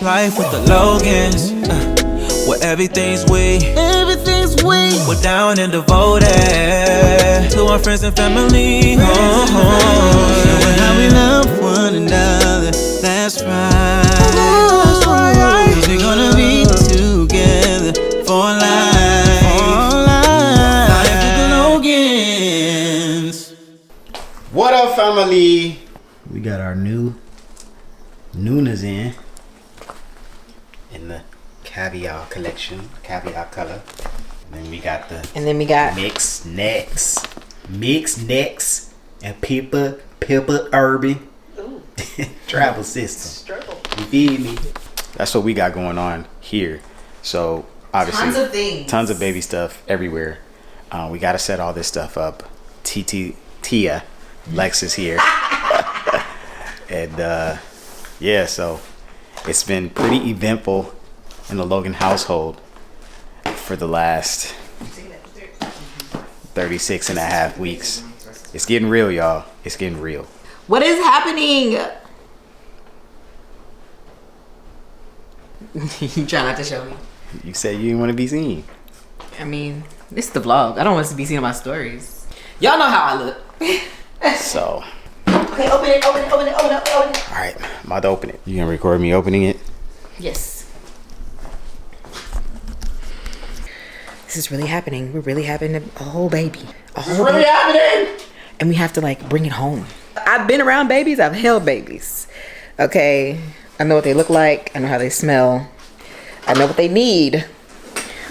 Life with the Logans, where everything's we. We're down and devoted to our friends and family. Showing how we love one another. That's right. Cause we're gonna be together for life. Life with the Logans. What up, family? We got our new Nunas in the caviar collection, caviar color. And then we got mixed necks, and pepper urban travel system. You feel me? That's what we got going on here. So obviously, tons of things, tons of baby stuff everywhere. We got to set all this stuff up. Tia, Lex is here, and yeah, so it's been pretty eventful in the Logan household for the last 36 and a half weeks. It's getting real, y'all. It's getting real. What is happening? You try not to show me. You said you didn't want to be seen. I mean, this is the vlog. I don't want us to be seen in my stories. Y'all know how I look. So. Okay, open it. All right, I'm about to open it. You gonna record me opening it? Yes. This is really happening. We're really having a whole baby. Happening. And we have to like bring it home. I've been around babies. I've held babies. Okay. I know what they look like. I know how they smell. I know what they need.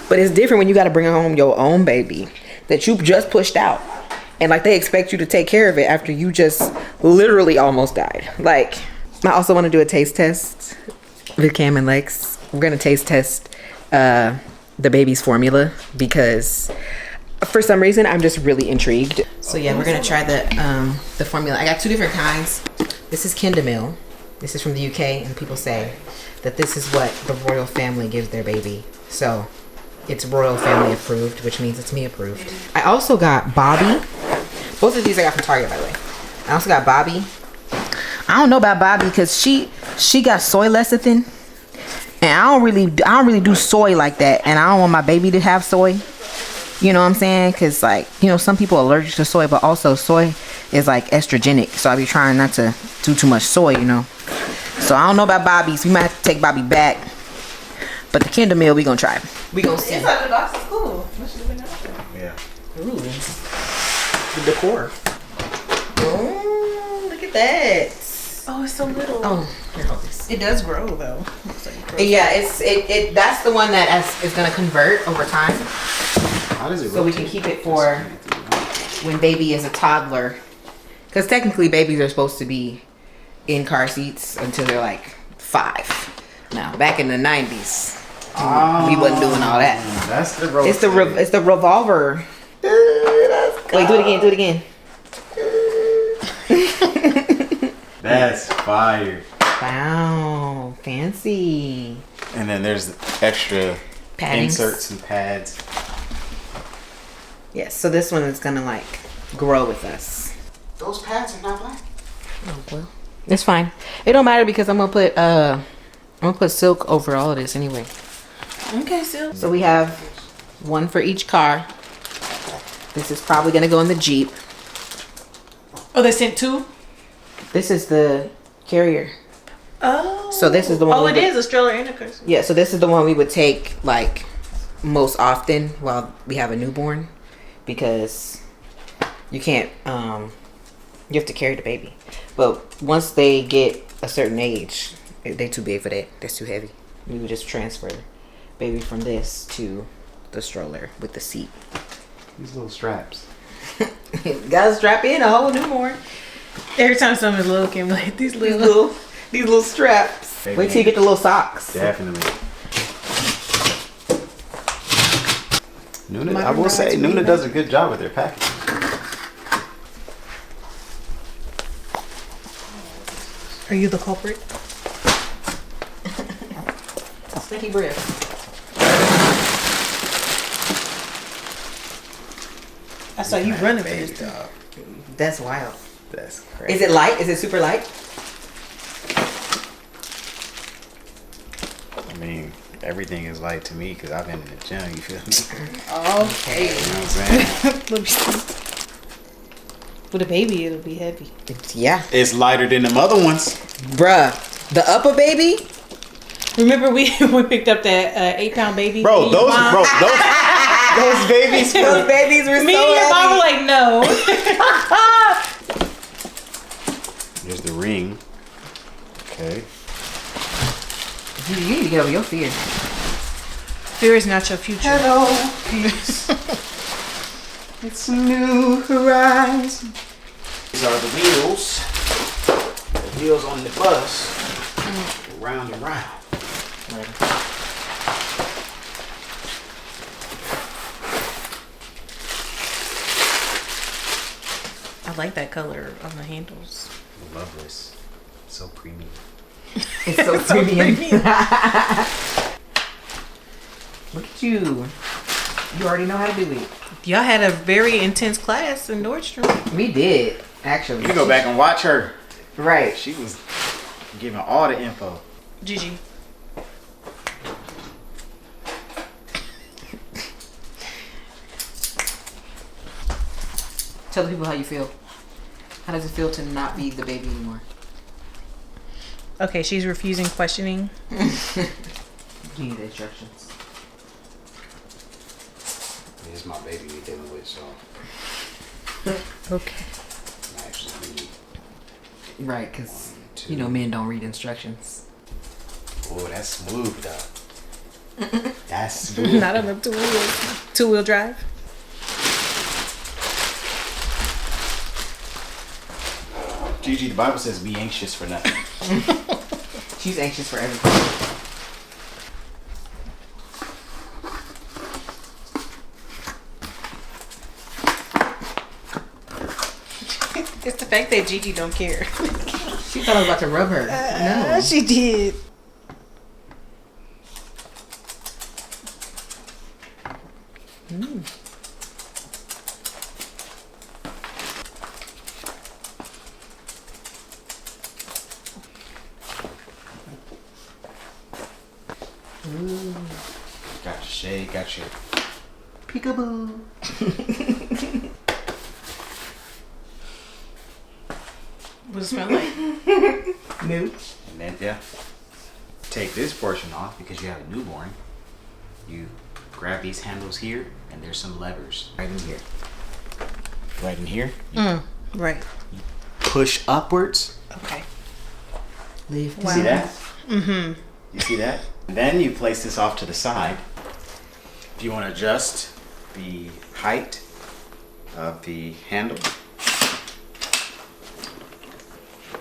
But it's different when you got to bring home your own baby that you just pushed out. And like they expect you to take care of it after you just literally almost died. Like, I also want to do a taste test with Cam and Lex. We're going to taste test the baby's formula because for some reason I'm just really intrigued. So yeah, we're gonna try the formula. I got two different kinds. This is Kindamil. This is from the UK, and people say that this is what the royal family gives their baby. So it's royal family approved, which means it's me approved. I also got Bobby. Both of these I got from Target, by the way. I also got Bobby. I don't know about Bobby because she got soy lecithin. And I don't really do soy like that. And I don't want my baby to have soy. You know what I'm saying? Because, like, you know, some people are allergic to soy. But also, soy is, like, estrogenic. So I be trying not to do too much soy, you know. So I don't know about Bobby's. We might have to take Bobby back. But the Kindamil, we going to try. We going to see. Inside the box is cool. Yeah. Ooh. The decor. Oh, look at that. Oh, it's so little. Oh, here, hold this. It does grow though. Yeah, it that's the one that is gonna convert over time. How does it so we can keep it for when baby is a toddler. Because technically babies are supposed to be in car seats until they're like 5. Now, back in the 90s, we wasn't doing all that. That's the It's the revolver. Wait, do it again. That's fire. Wow, fancy. And then there's extra Paddings. inserts and pads. Yes, so this one is gonna like grow with us. Those pads are not black. Oh well, it's fine. It don't matter because I'm gonna put silk over all of this anyway. Okay, silk. So we have one for each car. This is probably gonna go in the Jeep. Oh, they sent 2? This is the carrier. Oh. So this is the one. Oh, it is a stroller and a curse. Yeah, so this is the one we would take like most often while we have a newborn because you can't you have to carry the baby. But once they get a certain age, they're too big for that. That's too heavy. We would just transfer baby from this to the stroller with the seat. These little straps. Gotta strap in a whole newborn. Every time someone's looking, like these little straps. Baby. Wait till you get the little socks. Definitely. Nuna, I will say, Nuna does a good job with their packaging. Are you the culprit? Stinky breath. I saw you running for this dog. That's wild. That's crazy. Is it light? Is it super light? I mean, everything is light to me because I've been in the gym. You feel me? Okay. You know what I'm saying? Let me see. With a baby, it'll be heavy. Yeah. It's lighter than them other ones. Bruh. The upper baby? Remember we picked up that 8-pound baby? Bro, Me and your those mom? babies. Those babies were Me so and your mom were heavy. like, no. There's the ring. Okay. You need to get over your fear. Fear is not your future. Hello, peace. It's a new horizon. These are the wheels. The wheels on the bus. Round and round. I like that color on the handles. I love this. So premium. It's so premium. Look at you. You already know how to do it. Y'all had a very intense class in Nordstrom. We did, actually. You can go back and watch her. Right. She was giving all the info. Gigi. Tell the people how you feel. How does it feel to not be the baby anymore? Okay, she's refusing questioning. You need the instructions. This is my baby we're dealing with, so Okay. I actually need. Right, because, 1, 2. you know, men don't read instructions. Oh, that's smooth, though. That's smooth. Not on the two-wheel drive. Gigi, the Bible says be anxious for nothing. She's anxious for everything. It's the fact that Gigi don't care. She thought I was about to rub her. No. She did. Got your shade, got your Peekaboo. What does it smell like? No. And then, yeah, take this portion off because you have a newborn. You grab these handles here, and there's some levers right in here. Right in here. Right. Push upwards. Okay. Leave. You see that? Mm-hmm. You see that? And then you place this off to the side. If you want to adjust the height of the handle,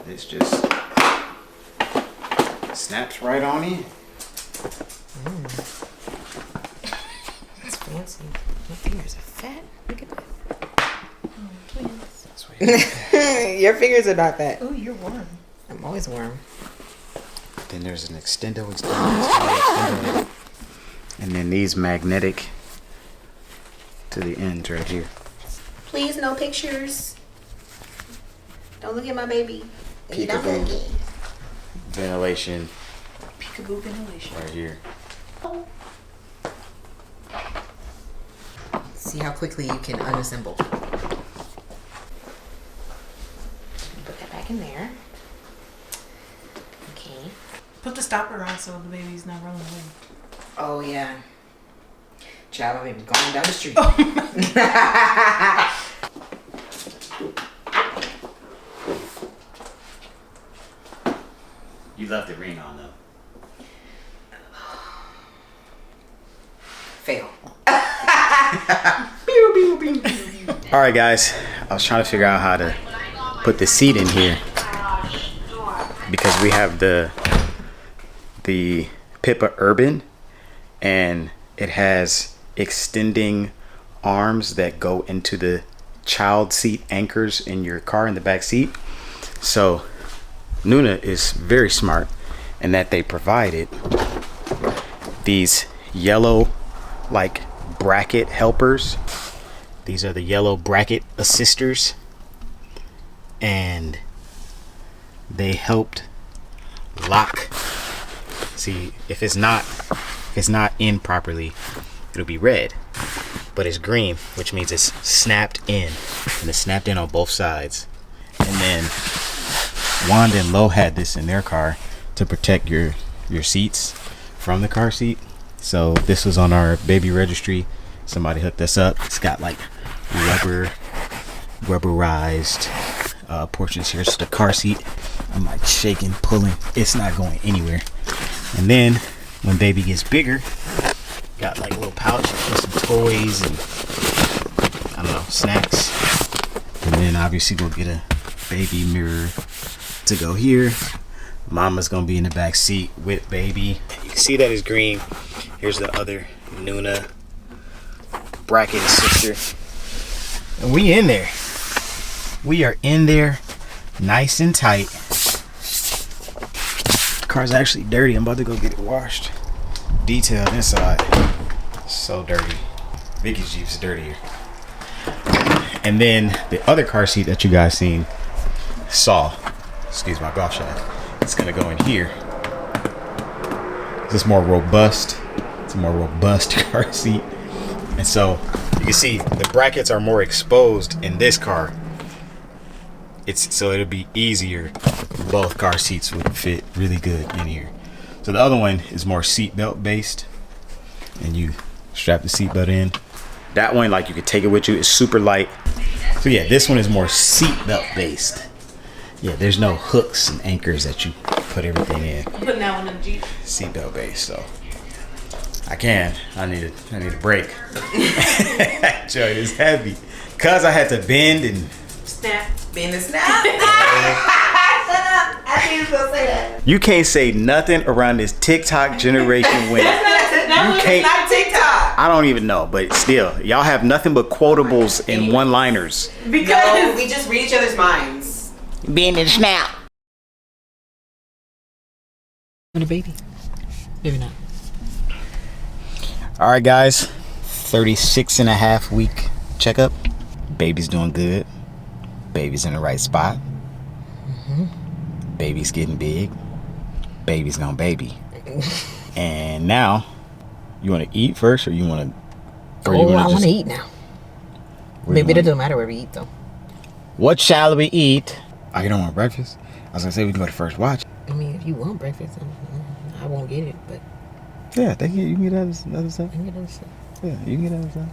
this just snaps right on in. That's fancy. My fingers are fat. Look at that. That's what you do. Your fingers are not fat. Oh, you're warm. I'm always warm. Then there's an extendo. And then these magnetic to the ends right here. Please, no pictures. Don't look at my baby. Peekaboo. Ventilation Peekaboo ventilation. right here. See how quickly you can unassemble. Put that back in there. Okay. Put the stopper on so the baby's not rolling away. Oh, yeah. Child, I'm even going down the street. You left the ring on though. Fail. All right, guys. I was trying to figure out how to put the seat in here because we have the Pippa Urban, and it has extending arms that go into the child seat anchors in your car in the back seat. So Nuna is very smart in that they provided these yellow like bracket helpers. These are the yellow bracket assisters, and they helped lock See, if it's not in properly, it'll be red. But it's green, which means it's snapped in. And it's snapped in on both sides. And then Wanda and Lo had this in their car to protect your seats from the car seat. So this was on our baby registry. Somebody hooked us up. It's got like rubberized portions here. It's the car seat. I'm like shaking, pulling. It's not going anywhere. And then when baby gets bigger, got like a little pouch with some toys and I don't know, snacks. And then obviously we'll get a baby mirror to go here. Mama's gonna be in the back seat with baby. You can see that is green. Here's the other Nuna bracket sister. And we in there. We are in there nice and tight. The car's actually dirty. I'm about to go get it washed. Detailed inside. So dirty. Vicky's Jeep's dirtier. And then the other car seat that you guys seen excuse my golf shot. It's gonna go in here. This is more robust. It's a more robust car seat. And so you can see the brackets are more exposed in this car. So it'll be easier. Both car seats would fit really good in here. So the other one is more seatbelt based. And you strap the seatbelt in. That one, like you could take it with you. It's super light. So yeah, this one is more seatbelt based. Yeah, there's no hooks and anchors that you put everything in. I'm putting that one in the Jeep. Seatbelt based, so I need a break. Joey, it's heavy. Cause I had to bend and Snap. Bend and snap. Shut up. I think you was gonna say that. you can't say nothing around this TikTok generation when It's not TikTok. I don't even know, but still, y'all have nothing but quotables and one-liners. Because we just read each other's minds. Bend and snap. Want a baby? Maybe not. All right, guys, 36.5 week checkup. Baby's doing good. Baby's in the right spot. Baby's getting big. Baby's gonna baby. And now, you want to eat first, or you want to? I want to eat now. Maybe it doesn't matter where we eat though. What shall we eat? Oh, you don't want breakfast? I was gonna say we can go to First Watch. I mean, if you want breakfast, I won't get it, but Yeah, you can get other stuff. I can get other stuff. Yeah, you can get other stuff.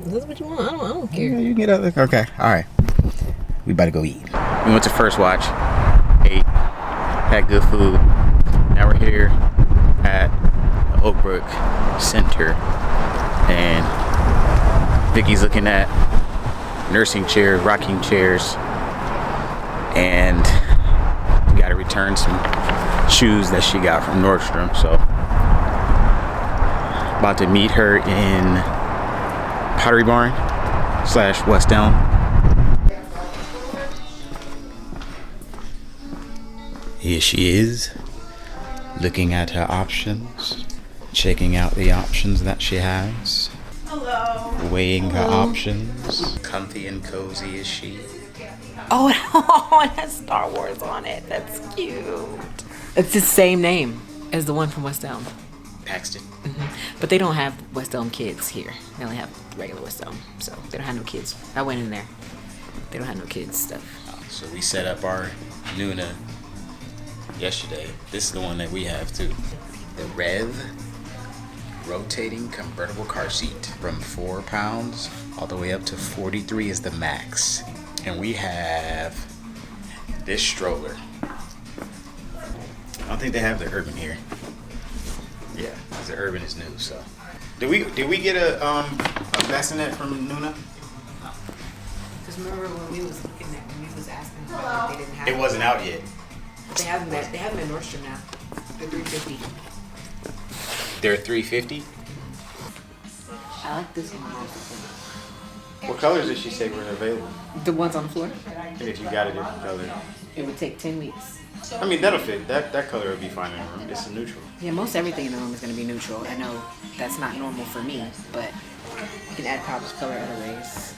That's what you want. I don't care. Yeah, you can get other. Okay, all right. We about to go eat. We went to First Watch, ate, had good food. Now we're here at Oakbrook Center, and Vicky's looking at nursing chairs, rocking chairs, and we got to return some shoes that she got from Nordstrom. So about to meet her in Pottery Barn / West Elm. Here she is, looking at her options, checking out the options that she has. Hello. Weighing her options. Comfy and cozy is she. Oh, it has Star Wars on it. That's cute. It's the same name as the one from West Elm. Paxton. But they don't have West Elm kids here. They only have regular West Elm. So they don't have no kids. I went in there. They don't have no kids stuff. So we set up our Nuna yesterday. This is the one that we have too. The Rev rotating convertible car seat. From 4 pounds all the way up to 43 is the max. And we have this stroller. I don't think they have the Urban here. Yeah, because the Urban is new. So, did we get a bassinet from Nuna? Just remember when we was looking at, when we was asking about if they didn't have It wasn't out yet. They have them at Nordstrom now. They're $350. They're $350. I like this one. What colors did she say were available? The ones on the floor? And if you got a different color, It would take 10 weeks. I mean that'll fit. That color would be fine in the room. It's a neutral. Yeah, most everything in the room is going to be neutral. I know that's not normal for me, but you can add pops color other ways.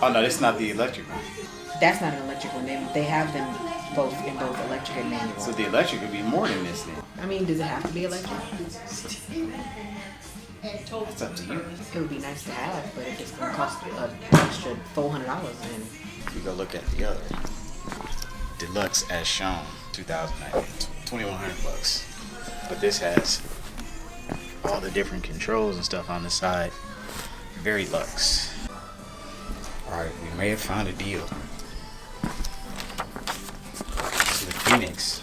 Oh no, this is not the electric one. That's not an electric one. They have them both electric and manual. So the electric would be more than this then. I mean, does it have to be electric? It's up to you. It would be nice to have, but if it's gonna cost an extra $400, then We go look at the other deluxe as shown, 2009, $2,100. But this has all the different controls and stuff on the side. Very luxe. All right, we may have found a deal. So the Phoenix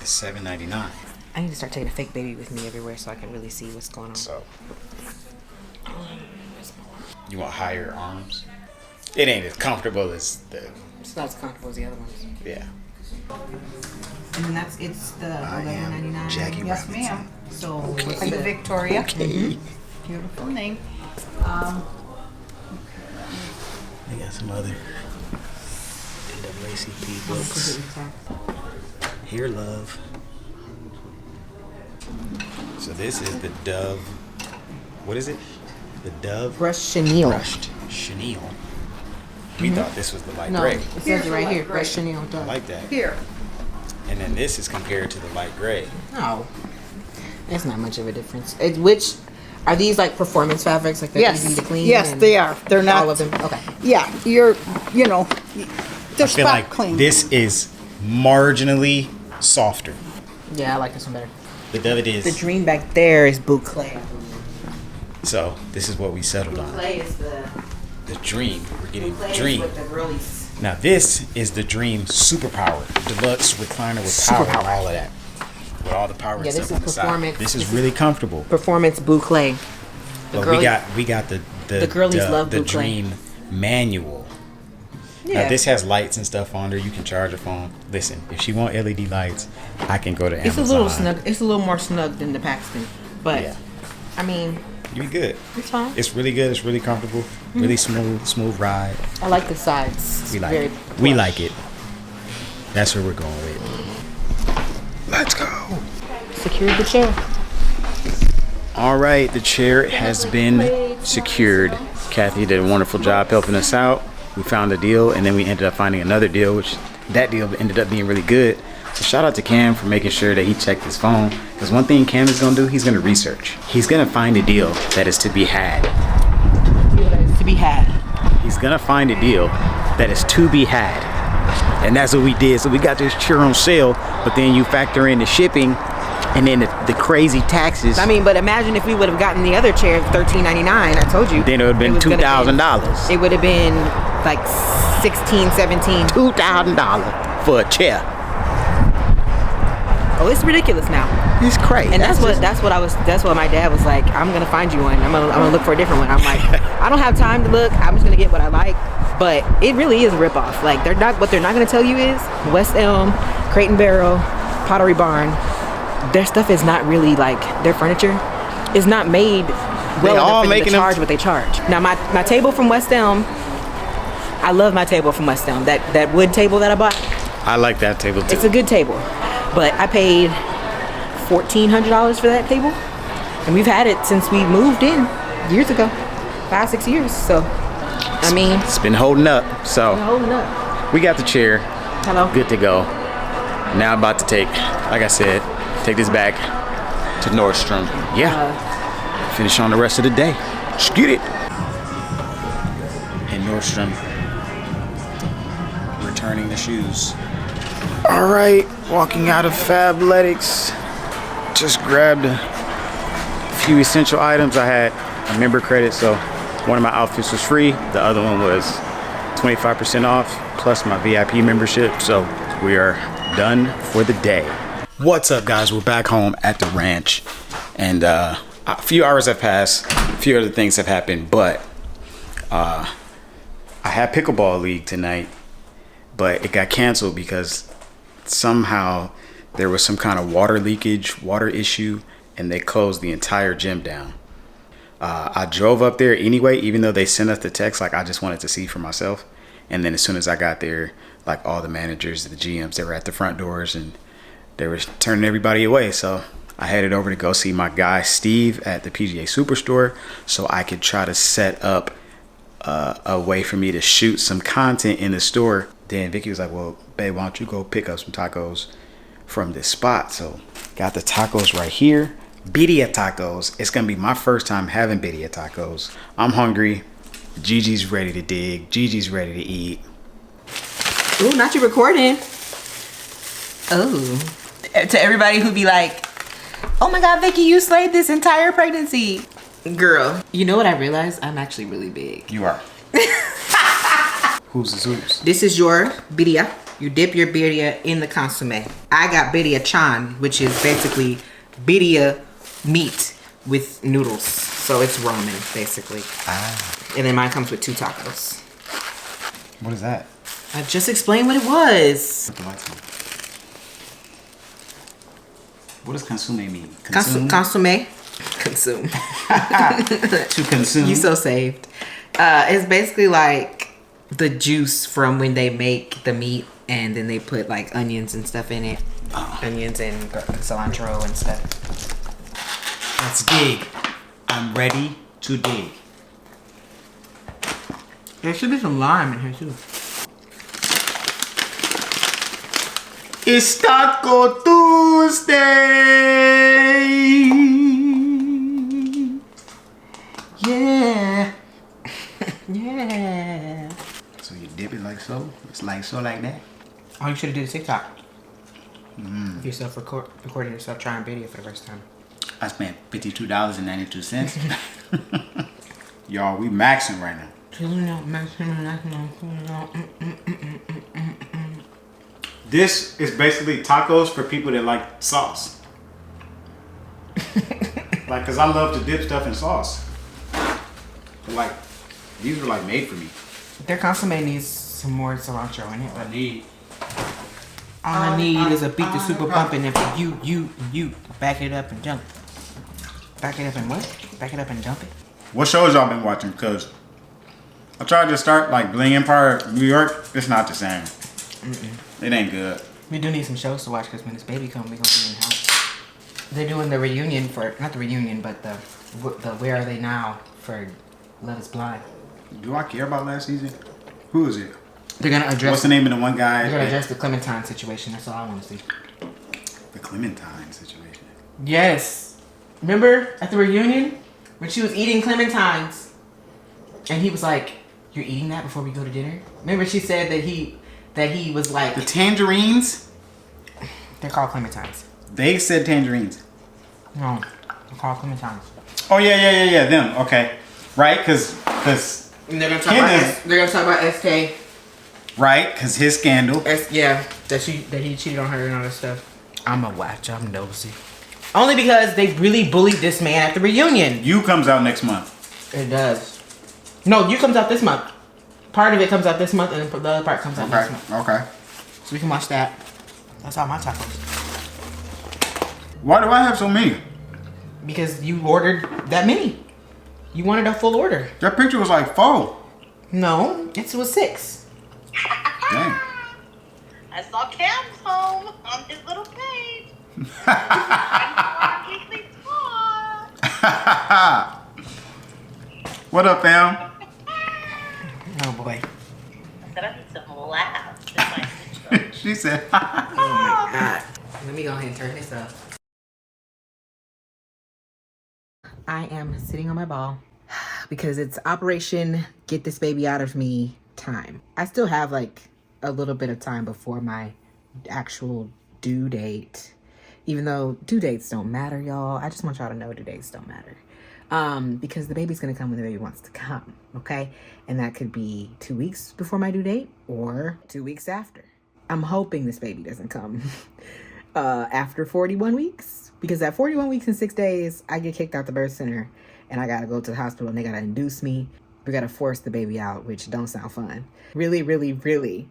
is $799. I need to start taking a fake baby with me everywhere so I can really see what's going on. So you want higher arms? It ain't as comfortable as the It's not as comfortable as the other ones. yeah. And it's the I am $11.99. Jackie Yes, Robinson. ma'am. So Are what's you the Victoria? Okay. Beautiful name. They got some other NAACP books. Here, love. So this is the Dove. What is it? The Dove Brush chenille. brushed chenille. We thought this was the light No, gray. it says it right here. Brush chenille. I like that. Here. And then this is compared to the light gray. No, that's not much of a difference. Which are these like performance fabrics? Like they're Yes. easy to clean? Yes, and they are. They're not. All of them. Okay. Yeah, they're I feel spot like clean. this is marginally softer. Yeah, I like this one better. The Dove it The is. dream back there is boucle. So this is what we settled on. Boucle is the The Dream. We're getting boucle is Dream. with the girlies. Now this is the Dream Superpower Deluxe recliner with power and all of that, with all the power and Yeah, this stuff on the is side. performance. This is really comfortable. Performance boucle. But girlies- we got the girlies love the boucle. Dream manual. Yeah. Now this has lights and stuff on there. You can charge your phone. Listen, if she want LED lights, I can go to Amazon. It's a little snug. It's a little more snug than the Paxton, but Yeah. I mean, You be good. it's fine. It's really good. It's really comfortable. Really smooth ride. I like the sides. It's We like very it. We plush. like it. That's where we're going with. Let's go. Secured the chair. All right, the chair has been secured. Kathy did a wonderful job helping us out. We found a deal, and then we ended up finding another deal, which that deal ended up being really good. So shout out to Cam for making sure that he checked his phone. Because one thing Cam is gonna do, he's gonna research. He's gonna find a deal that is to be had. To be had. He's gonna find a deal that is to be had. And that's what we did. So we got this chair on sale, but then you factor in the shipping and then the crazy taxes. I mean, but imagine if we would have gotten the other chair for $13.99. I told you. Then it would have been was gonna $2,000. It would have been like 16, 17. $2,000 for a chair. Oh, it's ridiculous now. It's crazy. And that's what my dad was like, I'm gonna find you one. I'm gonna look for a different one. I'm like, I don't have time to look. I'm just gonna get what I like. But it really is a ripoff. Like what they're not gonna tell you is West Elm, Crate and Barrel, Pottery Barn. Their stuff is not really like their furniture is not made well enough for them to charge what they charge. Now my table from West Elm, I love my table from West Elm. That wood table that I bought. I like that table too. It's a good table, but I paid $1,400 for that table, and we've had it since we moved in years ago, 5-6 years. So, I mean, It's been holding up. So holding up. we got the chair. Hello. Good to go. Now I'm about to take, like I said, take this back to Nordstrom. Yeah. Finish on the rest of the day. Just get it. And Nordstrom returning the shoes. All right, walking out of Fabletics. Just grabbed a few essential items. I had a member credit, so one of my outfits was free. The other one was 25% off, plus my VIP membership. So we are done for the day. What's up, guys? We're back home at the ranch, and a few hours have passed. A few other things have happened, but I had pickleball league tonight, but it got canceled because somehow there was some kind of water leakage, water issue, and they closed the entire gym down. I drove up there anyway, even though they sent us the text, like I just wanted to see for myself. And then as soon as I got there, like all the managers, the GMs, they were at the front doors and they were turning everybody away. So I headed over to go see my guy Steve at the PGA Superstore so I could try to set up a way for me to shoot some content in the store Then Vicky was like, well, babe, why don't you go pick up some tacos from this spot? So got the tacos right here. Birria tacos. It's gonna be my first time having birria tacos. I'm hungry. Gigi's ready to dig. Gigi's ready to eat. Ooh, not you recording. Oh. To everybody who be like, oh my God, Vicky, you slayed this entire pregnancy. Girl, you know what I realized? I'm actually really big. You are. Who's the who's? This is your birria. You dip your birria in the consomme. I got birria chan, which is basically birria meat with noodles. So it's ramen, basically. And then mine comes with 2 tacos. What is that? I just explained what it was. What does consume mean? Consume? Consomme. Consume. To consume. You so saved. It's basically like the juice from when they make the meat and then they put like onions and stuff in it. Onions and cilantro and stuff. Let's dig. I'm ready to dig. There should be some lime in here too. It's Taco Tuesday. Yeah. Yeah. So you dip it like so? It's like so like that? Oh, you should have did a TikTok. Yourself recording yourself trying video for the first time. I spent $52.92. Y'all, we maxing right now. This is basically tacos for people that like sauce. Like, cause I love to dip stuff in sauce. But like, these were like made for me. Their consomme needs some more cilantro in it. I need. All I need is a beat the super bumping and you back it up and jump. Back it up and what? Back it up and dump it. What shows y'all been watching? Cause I tried to start like Bling Empire New York. It's not the same. It ain't good. We do need some shows to watch because when this baby comes, we gonna be in the house. They're doing the reunion for, not the reunion, but the Where Are They Now for Love Is Blind. Do I care about last season? Who is it? They're gonna address. What's the name of the one guy? They're gonna address the Clementine situation. That's all I want to see. The Clementine situation. Yes. Remember at the reunion when she was eating clementines, and he was like, "You're eating that before we go to dinner." Remember she said that he was like, The tangerines? they're called clementines. They said tangerines. No, they're called clementines. Oh yeah, them. Okay, right? Cause And they're gonna talk about SK. right? Cause his scandal. That he cheated on her and all that stuff. I'm a watch. I'm nosy. Only because they really bullied this man at the reunion. You comes out next month. It does. No, you comes out this month. Part of it comes out this month, and the other part comes out next month. Okay. So we can watch that. That's all my tacos. Why do I have so many? Because you ordered that many. You wanted a full order. That picture was like 4. No, it was 6. Dang. I saw Cam's home on his little page. What up, fam? Oh boy. I said I need some laughs in my intro. She said. Oh my god. Let me go ahead and turn this up. I am sitting on my ball because it's Operation Get This Baby Out of Me time. I still have like a little bit of time before my actual due date. Even though due dates don't matter, y'all. I just want y'all to know due dates don't matter. Because the baby's gonna come when the baby wants to come, okay? And that could be 2 weeks before my due date or 2 weeks after. I'm hoping this baby doesn't come after 41 weeks, because at 41 weeks and 6 days, I get kicked out the birth center and I gotta go to the hospital and they gotta induce me. We gotta force the baby out, which don't sound fun. Really, really, really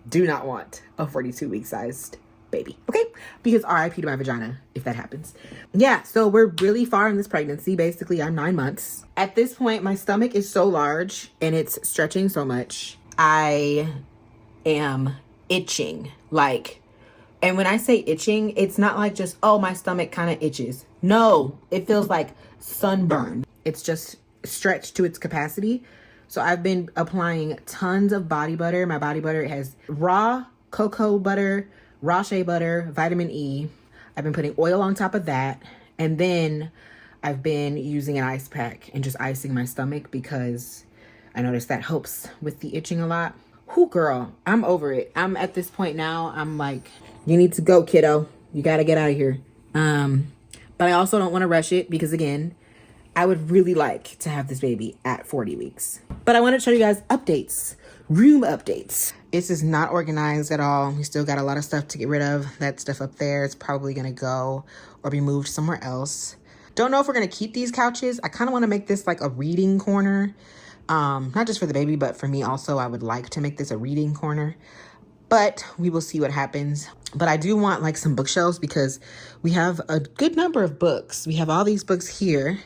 do not want a 42-week sized baby, okay? Because RIP to my vagina if that happens. Yeah, so we're really far in this pregnancy. Basically, I'm 9 months. At this point, my stomach is so large and it's stretching so much. I am itching. Like, and when I say itching, it's not like just, oh, my stomach kind of itches. No, it feels like sunburn. It's just stretched to its capacity. So I've been applying tons of body butter. My body butter has raw cocoa butter, raw shea butter, vitamin E. I've been putting oil on top of that. And then I've been using an ice pack and just icing my stomach because I noticed that helps with the itching a lot. Whew, girl, I'm over it. I'm at this point now, I'm like, you need to go, kiddo. You got to get out of here. But I also don't want to rush it because, again, I would really like to have this baby at 40 weeks. But I want to show you guys updates, room updates. This is not organized at all. We still got a lot of stuff to get rid of. That stuff up there is probably going to go or be moved somewhere else. Don't know if we're going to keep these couches. I kind of want to make this like a reading corner. Not just for the baby, but for me also. I would like to make this a reading corner. But we will see what happens. But I do want like some bookshelves because we have a good number of books. We have all these books here.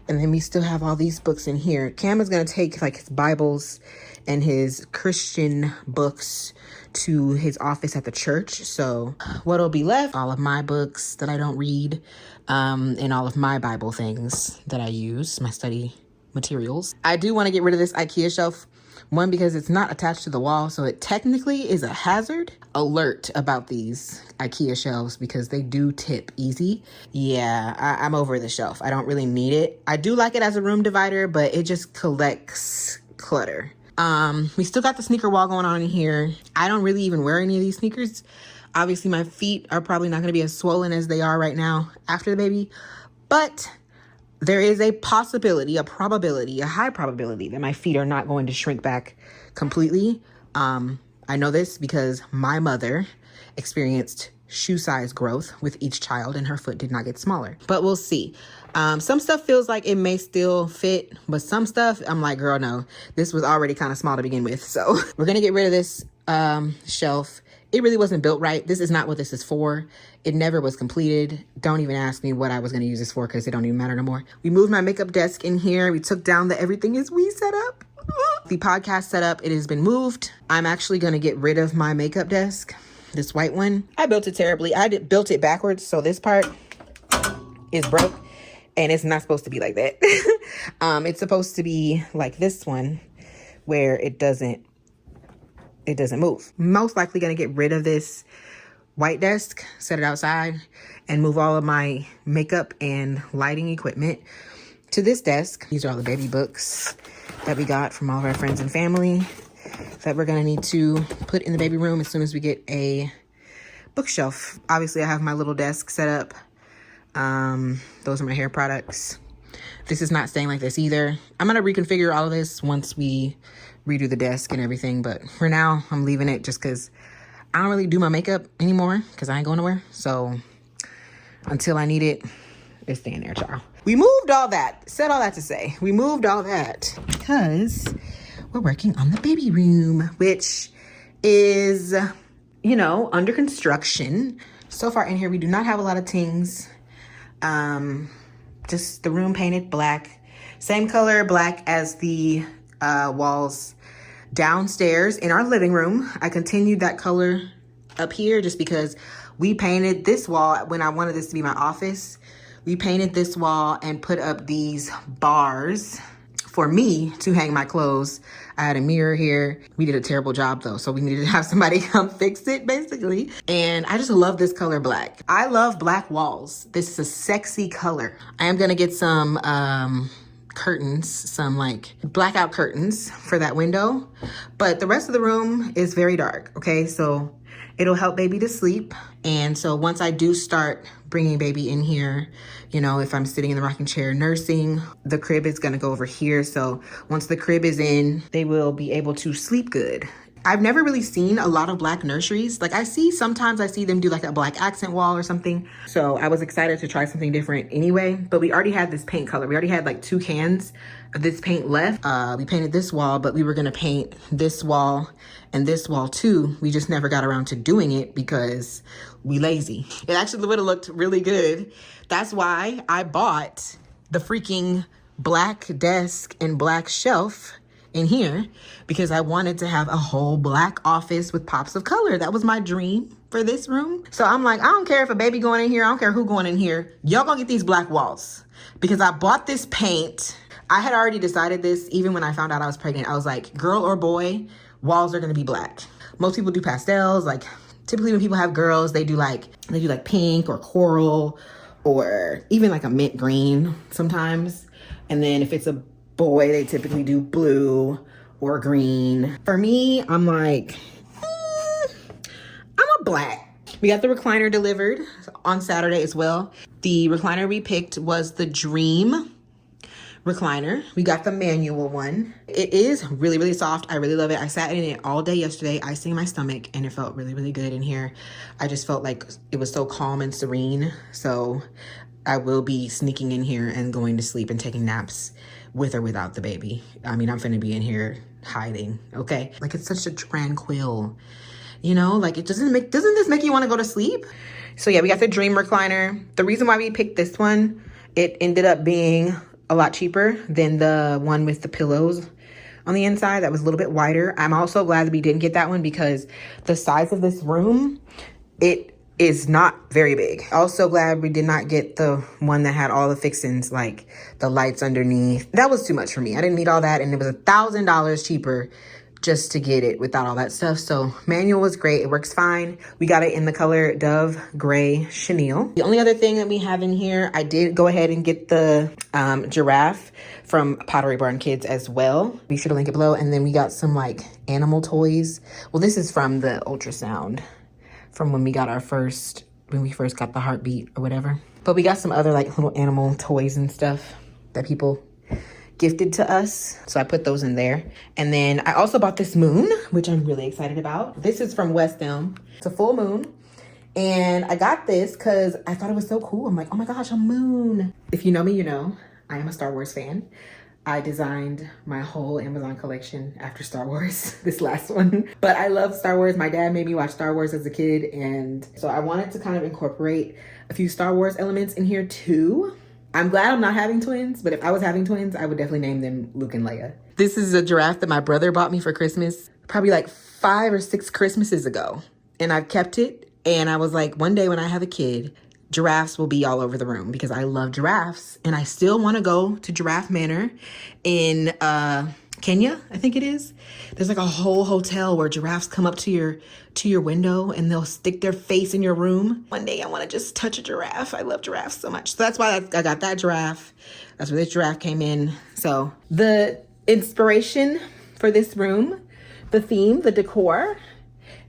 And then we still have all these books in here. Cam is going to take like his Bibles and his Christian books to his office at the church. So what'll be left? All of my books that I don't read, and all of my Bible things that I use, my study materials. I do want to get rid of this IKEA shelf. One, because it's not attached to the wall, so it technically is a hazard. Alert about these IKEA shelves because they do tip easy. Yeah, I'm over the shelf. I don't really need it. I do like it as a room divider, but it just collects clutter. We still got the sneaker wall going on in here. I don't really even wear any of these sneakers. Obviously, my feet are probably not going to be as swollen as they are right now after the baby, but there is a possibility, a probability, a high probability that my feet are not going to shrink back completely. I know this because my mother experienced shoe size growth with each child and her foot did not get smaller, but we'll see. Some stuff feels like it may still fit, but some stuff I'm like, girl, no, this was already kind of small to begin with. So we're going to get rid of this shelf. It really wasn't built right. This is not what this is for. It never was completed. Don't even ask me what I was going to use this for because it don't even matter no more. We moved my makeup desk in here. We took down the everything is we set up. The podcast setup, it has been moved. I'm actually going to get rid of my makeup desk, this white one. I built it terribly. Built it backwards, so this part is broke, and it's not supposed to be like that. It's supposed to be like this one, where it doesn't move. Most likely going to get rid of this white desk, set it outside, and move all of my makeup and lighting equipment to this desk. These are all the baby books that we got from all of our friends and family that we're going to need to put in the baby room as soon as we get a bookshelf. Obviously, I have my little desk set up. Those are my hair products. This is not staying like this either. I'm going to reconfigure all of this once we redo the desk and everything, but for now I'm leaving it just because I don't really do my makeup anymore because I ain't going nowhere. So until I need it, it's staying there, child. We moved all that, said all that to say, we moved all that because we're working on the baby room, which is, you know, under construction. So far in here, we do not have a lot of things. Just the room painted black, same color black as the walls downstairs in our living room. I continued that color up here just because we painted this wall when I wanted this to be my office. We painted this wall and put up these bars for me to hang my clothes. I had a mirror here. We did a terrible job though, so we needed to have somebody come fix it basically. And I just love this color black. I love black walls. This is a sexy color. I am gonna get some curtains, some like blackout curtains for that window, but the rest of the room is very dark. Okay, so it'll help baby to sleep. And so once I do start bringing baby in here, you know, if I'm sitting in the rocking chair nursing, the crib is gonna go over here. So once the crib is in, they will be able to sleep good. I've never really seen a lot of black nurseries. Like sometimes I see them do like a black accent wall or something. So I was excited to try something different anyway, but we already had this paint color. We already had like 2 cans of this paint left. We painted this wall, but we were gonna paint this wall and this wall too. We just never got around to doing it because we lazy. It actually would have looked really good. That's why I bought the freaking black desk and black shelf in here, because I wanted to have a whole black office with pops of color. That was my dream for this room. So I'm like, I don't care if a baby going in here, I don't care who going in here. Y'all gonna get these black walls because I bought this paint. I had already decided this even when I found out I was pregnant. I was like, girl or boy, walls are gonna be black. Most people do pastels. Like typically when people have girls, they do like pink or coral or even like a mint green sometimes. And then if it's a boy, they typically do blue or green. For me, I'm like, I'm a black. We got the recliner delivered on Saturday as well. The recliner we picked was the Dream recliner. We got the manual one. It is really, really soft. I really love it. I sat in it all day yesterday, icing my stomach, and it felt really, really good in here. I just felt like it was so calm and serene. So I will be sneaking in here and going to sleep and taking naps with or without the baby. I mean, I'm finna be in here hiding, okay? Like it's such a tranquil, you know, like it doesn't this make you want to go to sleep? So yeah, we got the Dream recliner. The reason why we picked this one, it ended up being a lot cheaper than the one with the pillows on the inside that was a little bit wider. I'm also glad that we didn't get that one because the size of this room, it is not very big. Also glad we did not get the one that had all the fixings, like the lights underneath. That was too much for me. I didn't need all that, and it was $1,000 cheaper just to get it without all that stuff. So manual was great. It works fine. We got it in the color Dove Gray Chenille. The only other thing that we have in here, I did go ahead and get the giraffe from Pottery Barn Kids as well. Be sure to link it below. And then we got some like animal toys. Well, this is from the ultrasound from when we got when we first got the heartbeat or whatever. But we got some other like little animal toys and stuff that people gifted to us. So I put those in there. And then I also bought this moon, which I'm really excited about. This is from West Elm. It's a full moon. And I got this because I thought it was so cool. I'm like, oh my gosh, a moon. If you know me, you know, I am a Star Wars fan. I designed my whole Amazon collection after Star Wars, this last one. But I love Star Wars. My dad made me watch Star Wars as a kid. And so I wanted to kind of incorporate a few Star Wars elements in here too. I'm glad I'm not having twins, but if I was having twins, I would definitely name them Luke and Leia. This is a giraffe that my brother bought me for Christmas, probably like 5 or 6 Christmases ago. And I've kept it. And I was like, one day when I have a kid, giraffes will be all over the room because I love giraffes. And I still want to go to Giraffe Manor in Kenya, I think it is. There's like a whole hotel where giraffes come up to your window and they'll stick their face in your room. One day I want to just touch a giraffe. I love giraffes so much. So that's why I got that giraffe. That's where this giraffe came in. So the inspiration for this room, the theme, the decor,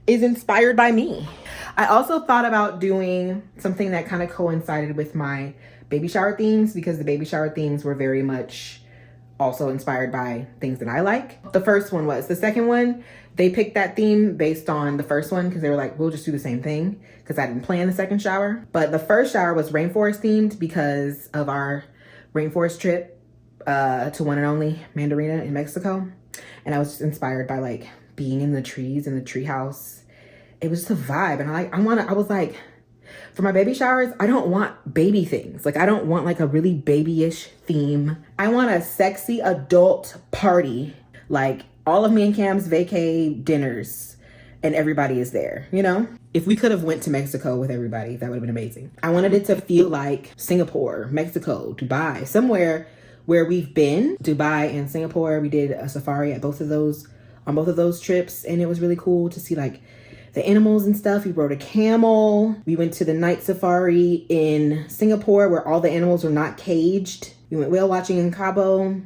is inspired by me. I also thought about doing something that kind of coincided with my baby shower themes because the baby shower themes were very much also inspired by things that I like. The first one was. The second one, they picked that theme based on the first one because they were like, we'll just do the same thing because I didn't plan the second shower. But the first shower was rainforest themed because of our rainforest trip to one and only Mandarina in Mexico. And I was just inspired by like being in the trees in the tree house. It was just a vibe. And I was like, for my baby showers, I don't want baby things. Like I don't want like a really babyish theme. I want a sexy adult party. Like all of me and Cam's vacay dinners and everybody is there, you know? If we could have went to Mexico with everybody, that would have been amazing. I wanted it to feel like Singapore, Mexico, Dubai, somewhere where we've been. Dubai and Singapore, we did a safari at both of those trips. And it was really cool to see like the animals and stuff. We rode a camel. We went to the night safari in Singapore where all the animals were not caged. We went whale watching in Cabo.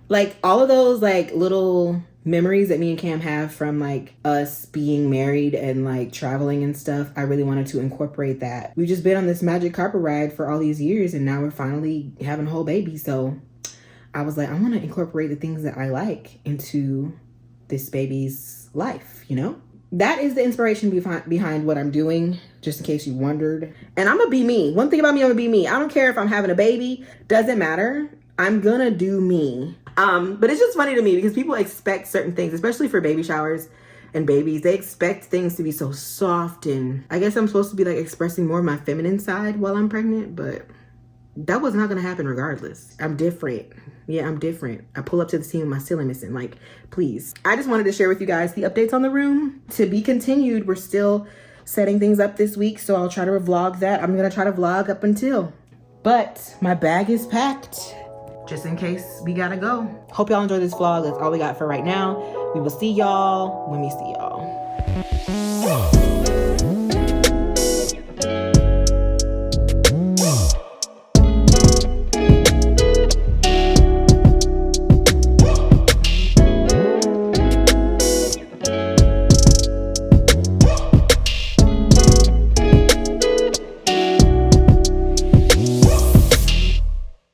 Like all of those like little memories that me and Cam have from like us being married and like traveling and stuff. I really wanted to incorporate that. We've just been on this magic carpet ride for all these years and now we're finally having a whole baby. So I was like, I want to incorporate the things that I like into this baby's life, you know? That is the inspiration behind what I'm doing, just in case you wondered. And I'm gonna be me. One thing about me, I'm gonna be me. I don't care if I'm having a baby. Doesn't matter. I'm gonna do me. But it's just funny to me because people expect certain things, especially for baby showers and babies. They expect things to be so soft, and I guess I'm supposed to be like expressing more of my feminine side while I'm pregnant, but that was not gonna happen regardless. I'm different. Yeah, I'm different. I pull up to the scene with my ceiling missing. Like, please. I just wanted to share with you guys the updates on the room. To be continued. We're still setting things up this week, so I'll try to vlog that. I'm gonna try to vlog up until. But my bag is packed. just in case we gotta go. Hope y'all enjoy this vlog. That's all we got for right now. We will see y'all when we see y'all.